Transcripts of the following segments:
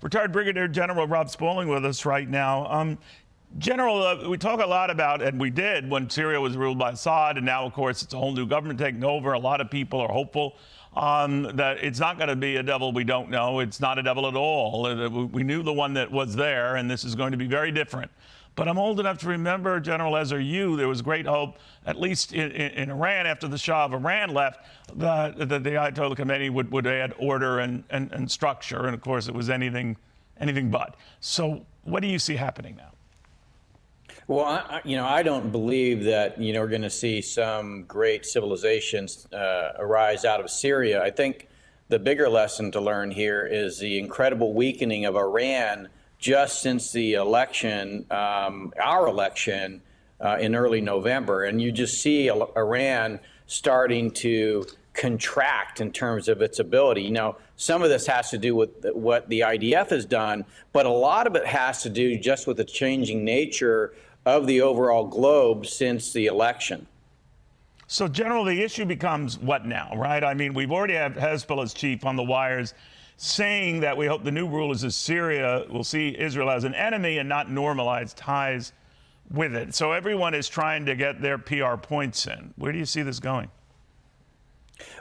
retired Brigadier General Rob Spalding with us right now. General, we talk a lot about, and we did when Syria was ruled by Assad, and now, of course, it's a whole new government taking over. A lot of people are hopeful that it's not going to be a devil we don't know. It's not a devil at all. We knew the one that was there, and this is going to be very different. But I'm old enough to remember, General, as are you, there was great hope, at least in Iran, after the Shah of Iran left, that the Ayatollah Khomeini would add order and structure. And, of course, it was anything but. So what do you see happening now? Well, I don't believe that, we're going to see some great civilizations arise out of Syria. I think the bigger lesson to learn here is the incredible weakening of Iran just since the election, our election in early November. And you just see Iran starting to contract in terms of its ability. Some of this has to do with what the IDF has done, but a lot of it has to do just with the changing nature of the overall globe since the election. So, General, the issue becomes what now, right? I mean, we've already had Hezbollah's chief on the wires saying that we hope the new rulers of Syria will see Israel as an enemy and not normalize ties with it. So everyone is trying to get their PR points in. Where do you see this going?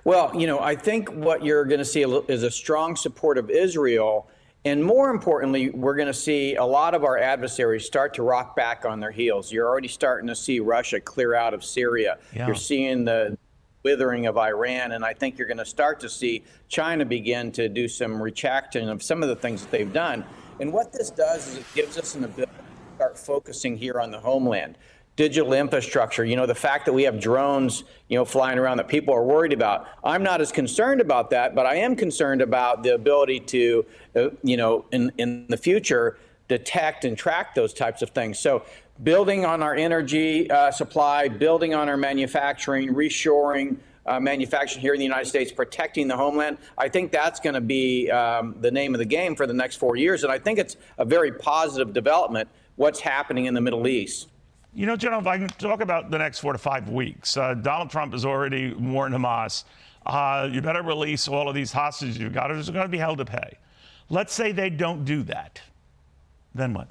Well, I think what you're going to see is a strong support of Israel. And more importantly, we're going to see a lot of our adversaries start to rock back on their heels. You're already starting to see Russia clear out of Syria. Yeah. You're seeing the withering of Iran, and I think you're going to start to see China begin to do some retraction of some of the things that they've done. And what this does is it gives us an ability to start focusing here on the homeland. Digital infrastructure, the fact that we have drones, flying around that people are worried about. I'm not as concerned about that, but I am concerned about the ability to, in the future, detect and track those types of things. So building on our energy supply, building on our manufacturing, reshoring manufacturing here in the United States, protecting the homeland, I think that's going to be the name of the game for the next 4 years. And I think it's a very positive development, what's happening in the Middle East. General, if I can talk about the next 4 to 5 weeks, Donald Trump has already warned Hamas, you better release all of these hostages you've got, or they're going to be held to pay. Let's say they don't do that. Then what?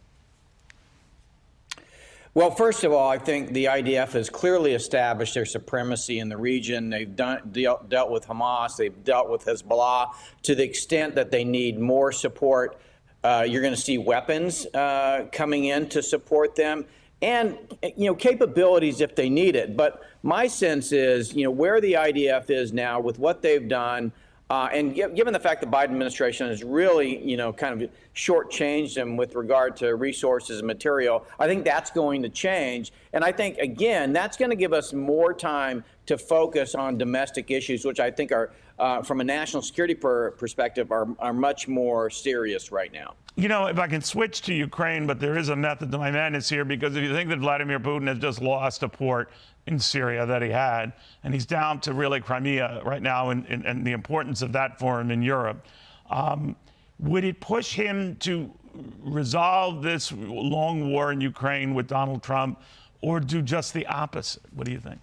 Well, first of all, I think the IDF has clearly established their supremacy in the region. They've dealt with Hamas. They've dealt with Hezbollah to the extent that they need more support. You're going to see weapons coming in to support them. And, capabilities if they need it. But my sense is, where the IDF is now with what they've done, and given the fact the Biden administration has really, kind of shortchanged them with regard to resources and material, I think that's going to change. And I think, again, that's going to give us more time to focus on domestic issues, which I think are, from a national security perspective, are much more serious right now. If I can switch to Ukraine, but there is a method to my madness here, because if you think that Vladimir Putin has just lost a port in Syria that he had, and he's down to really Crimea right now, and the importance of that for him in Europe, would it push him to resolve this long war in Ukraine with Donald Trump, or do just the opposite? What do you think?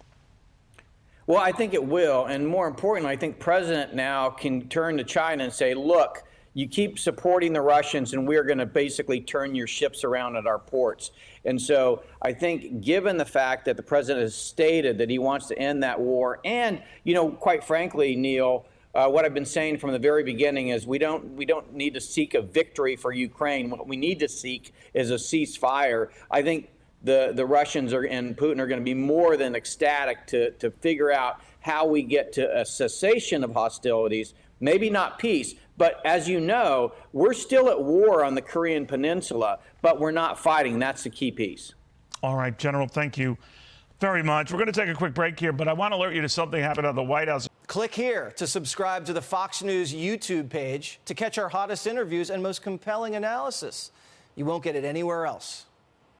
Well, I think it will. And more importantly, I think President now can turn to China and say, look, you keep supporting the Russians, and we're going to basically turn your ships around at our ports. And so I think, given the fact that the president has stated that he wants to end that war, and, quite frankly, Neil, what I've been saying from the very beginning is we don't need to seek a victory for Ukraine. What we need to seek is a ceasefire. I think the Russians and Putin are going to be more than ecstatic to figure out how we get to a cessation of hostilities, maybe not peace. But as you know, we're still at war on the Korean Peninsula, but we're not fighting. That's the key piece. All right, General, thank you very much. We're going to take a quick break here, but I want to alert you to something happened at the White House. Click here to subscribe to the Fox News YouTube page to catch our hottest interviews and most compelling analysis. You won't get it anywhere else.